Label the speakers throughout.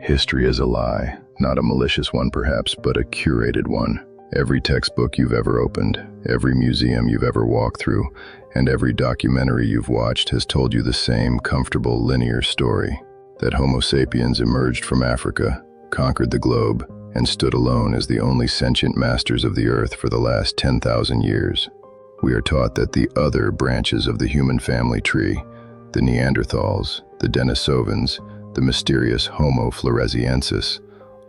Speaker 1: History is a lie, not a malicious one perhaps, but a curated one. Every textbook you've ever opened, every museum you've ever walked through, and every documentary you've watched has told you the same comfortable linear story, that Homo sapiens emerged from Africa, conquered the globe, and stood alone as the only sentient masters of the earth for the last 10,000 years. We are taught that the other branches of the human family tree, the Neanderthals, the Denisovans, the mysterious Homo floresiensis,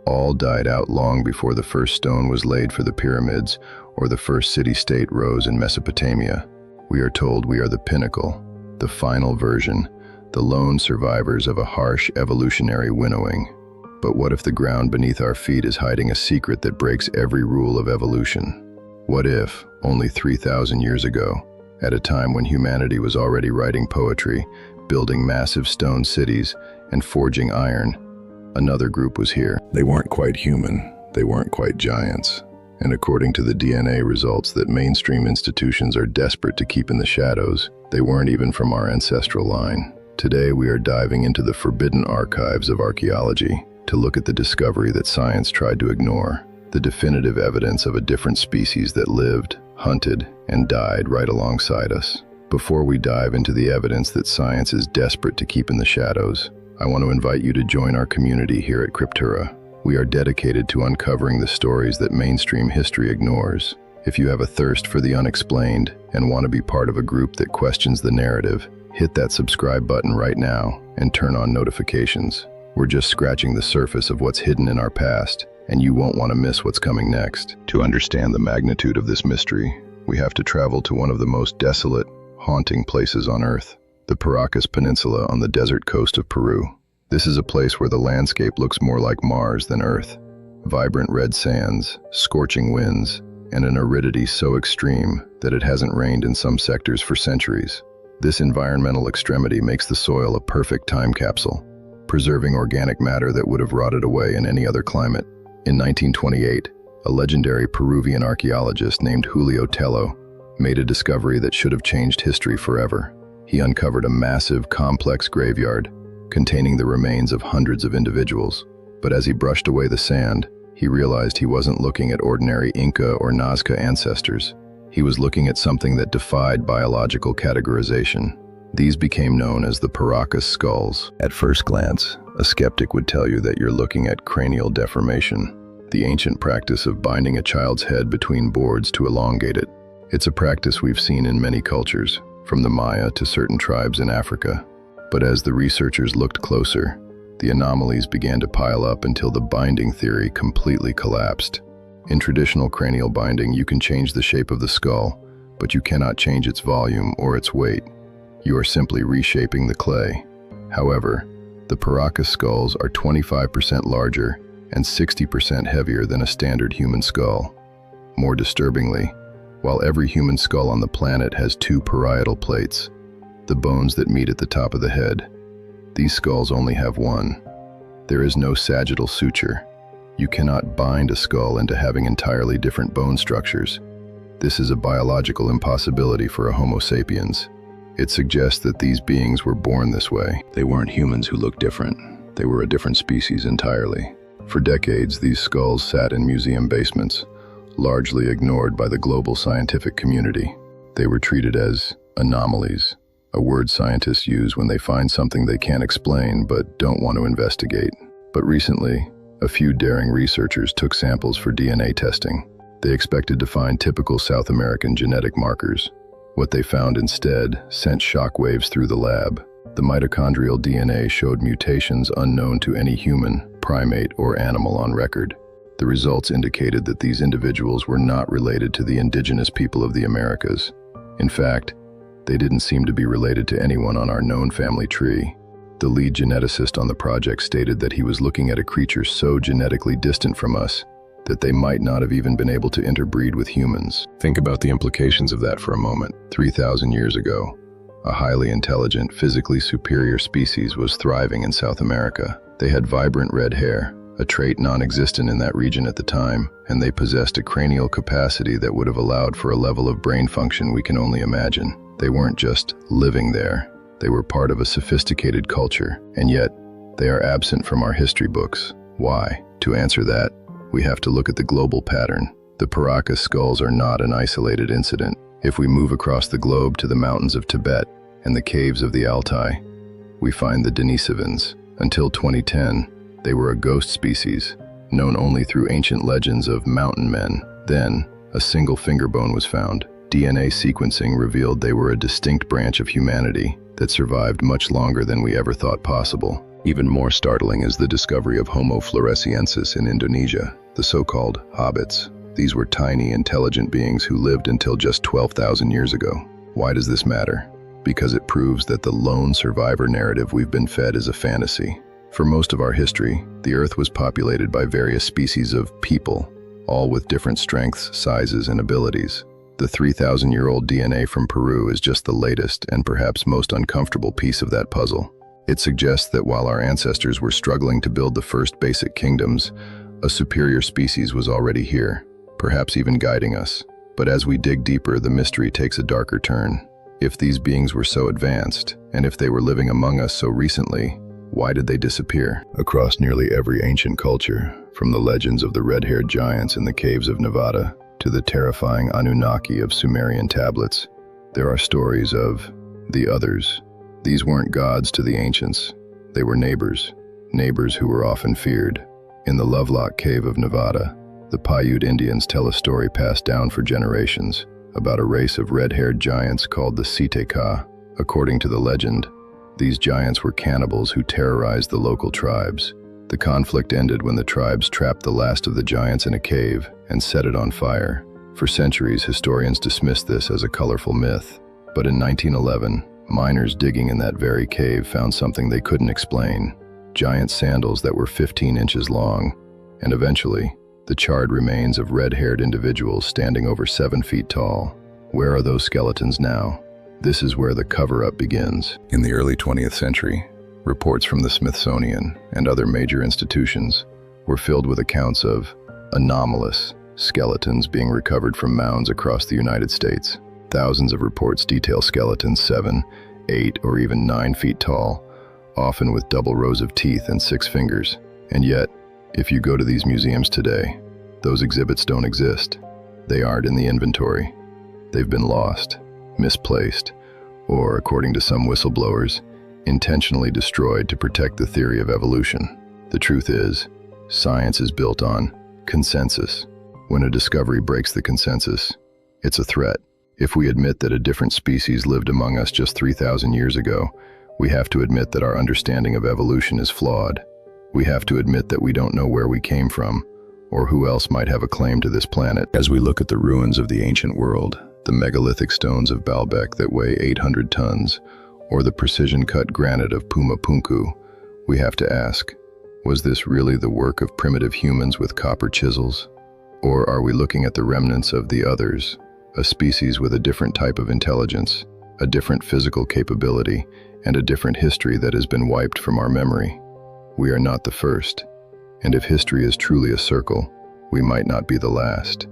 Speaker 1: all died out long before the first stone was laid for the pyramids or the first city-state rose in Mesopotamia. We are told we are the pinnacle, the final version, the lone survivors of a harsh evolutionary winnowing. But what if the ground beneath our feet is hiding a secret that breaks every rule of evolution? What if, only 3,000 years ago, at a time when humanity was already writing poetry, building massive stone cities, and forging iron, another group was here? They weren't quite human, they weren't quite giants, and according to the DNA results that mainstream institutions are desperate to keep in the shadows, they weren't even from our ancestral line. Today we are diving into the forbidden archives of archaeology to look at the discovery that science tried to ignore, the definitive evidence of a different species that lived, hunted, and died right alongside us. Before we dive into the evidence that science is desperate to keep in the shadows, I want to invite you to join our community here at Cryptura. We are dedicated to uncovering the stories that mainstream history ignores. If you have a thirst for the unexplained and want to be part of a group that questions the narrative, hit that subscribe button right now and turn on notifications. We're just scratching the surface of what's hidden in our past, and you won't want to miss what's coming next. To understand the magnitude of this mystery, we have to travel to one of the most desolate, haunting places on Earth, the Paracas Peninsula on the desert coast of Peru. This is a place where the landscape looks more like Mars than Earth. Vibrant red sands, scorching winds, and an aridity so extreme that it hasn't rained in some sectors for centuries. This environmental extremity makes the soil a perfect time capsule, preserving organic matter that would have rotted away in any other climate. In 1928, a legendary Peruvian archaeologist named Julio Tello made a discovery that should have changed history forever. He uncovered a massive, complex graveyard containing the remains of hundreds of individuals. But as he brushed away the sand, he realized he wasn't looking at ordinary Inca or Nazca ancestors. He was looking at something that defied biological categorization. These became known as the Paracas Skulls. At first glance, a skeptic would tell you that you're looking at cranial deformation, the ancient practice of binding a child's head between boards to elongate it. It's a practice we've seen in many cultures, from the Maya to certain tribes in Africa. But as the researchers looked closer, the anomalies began to pile up until the binding theory completely collapsed. In traditional cranial binding, you can change the shape of the skull, but you cannot change its volume or its weight. You are simply reshaping the clay. However, the Paracas skulls are 25% larger and 60% heavier than a standard human skull. More disturbingly, while every human skull on the planet has two parietal plates, the bones that meet at the top of the head, these skulls only have one. There is no sagittal suture. You cannot bind a skull into having entirely different bone structures. This is a biological impossibility for a Homo sapiens. It suggests that these beings were born this way. They weren't humans who looked different. They were a different species entirely. For decades, these skulls sat in museum basements, largely ignored by the global scientific community. They were treated as anomalies, a word scientists use when they find something they can't explain but don't want to investigate. But recently, a few daring researchers took samples for DNA testing. They expected to find typical South American genetic markers. What they found instead sent shockwaves through the lab. The mitochondrial DNA showed mutations unknown to any human, primate, or animal on record. The results indicated that these individuals were not related to the indigenous people of the Americas. In fact, they didn't seem to be related to anyone on our known family tree. The lead geneticist on the project stated that he was looking at a creature so genetically distant from us that they might not have even been able to interbreed with humans. Think about the implications of that for a moment. 3,000 years ago, a highly intelligent, physically superior species was thriving in South America. They had vibrant red hair, a trait non-existent in that region at the time, and they possessed a cranial capacity that would have allowed for a level of brain function we can only imagine. They weren't just living there. They were part of a sophisticated culture, and yet, They are absent from our history books. Why? To answer that, we have to look at the global pattern. The Paracas Skulls are not an isolated incident. If we move across the globe to the mountains of Tibet and the caves of the Altai, we find the Denisovans. Until 2010, they were a ghost species, known only through ancient legends of mountain men. Then, a single finger bone was found. DNA sequencing revealed they were a distinct branch of humanity that survived much longer than we ever thought possible. Even more startling is the discovery of Homo floresiensis in Indonesia, the so-called hobbits. These were tiny, intelligent beings who lived until just 12,000 years ago. Why does this matter? Because it proves that the lone survivor narrative we've been fed is a fantasy. For most of our history, the Earth was populated by various species of people, all with different strengths, sizes, and abilities. The 3,000-year-old DNA from Peru is just the latest and perhaps most uncomfortable piece of that puzzle. It suggests that while our ancestors were struggling to build the first basic kingdoms, a superior species was already here, perhaps even guiding us. But as we dig deeper, the mystery takes a darker turn. If these beings were so advanced, and if they were living among us so recently, why did they disappear? Across nearly every ancient culture, from the legends of the red-haired giants in the caves of Nevada to the terrifying Anunnaki of Sumerian tablets, there are stories of the others. These weren't gods to the ancients. They were neighbors who were often feared. In the Lovelock Cave of Nevada, the Paiute Indians tell a story passed down for generations about a race of red-haired giants called the Siteka. According to the legend, these giants were cannibals who terrorized the local tribes. The conflict ended when the tribes trapped the last of the giants in a cave and set it on fire. For centuries, historians dismissed this as a colorful myth. But in 1911, miners digging in that very cave found something they couldn't explain: giant sandals that were 15 inches long, and eventually, the charred remains of red-haired individuals standing over 7 feet tall. Where are those skeletons now? This is where the cover-up begins. In the early 20th century, reports from the Smithsonian and other major institutions were filled with accounts of anomalous skeletons being recovered from mounds across the United States. Thousands of reports detail skeletons 7, 8, or even 9 feet tall, often with double rows of teeth and 6 fingers. And yet, if you go to these museums today, those exhibits don't exist. They aren't in the inventory. They've been lost, misplaced, or, according to some whistleblowers, intentionally destroyed to protect the theory of evolution. The truth is, science is built on consensus. When a discovery breaks the consensus, it's a threat. If we admit that a different species lived among us just 3,000 years ago, we have to admit that our understanding of evolution is flawed. We have to admit that we don't know where we came from, or who else might have a claim to this planet. As we look at the ruins of the ancient world, the megalithic stones of Baalbek that weigh 800 tons, or the precision-cut granite of Pumapunku, we have to ask, was this really the work of primitive humans with copper chisels? Or are we looking at the remnants of the others, a species with a different type of intelligence, a different physical capability, and a different history that has been wiped from our memory? We are not the first, and if history is truly a circle, we might not be the last.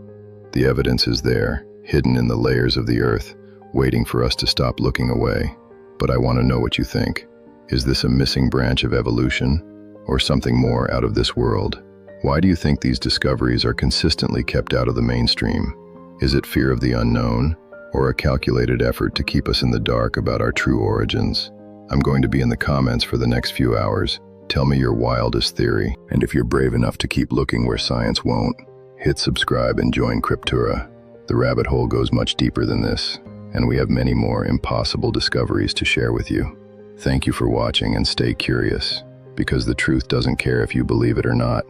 Speaker 1: The evidence is there, hidden in the layers of the earth, waiting for us to stop looking away. But I want to know what you think. Is this a missing branch of evolution, or something more out of this world? Why do you think these discoveries are consistently kept out of the mainstream? Is it fear of the unknown, or a calculated effort to keep us in the dark about our true origins? I'm going to be in the comments for the next few hours. Tell me your wildest theory, and if you're brave enough to keep looking where science won't, hit subscribe and join Cryptura. The rabbit hole goes much deeper than this, and we have many more impossible discoveries to share with you. Thank you for watching, and stay curious, because the truth doesn't care if you believe it or not.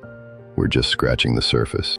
Speaker 1: We're just scratching the surface.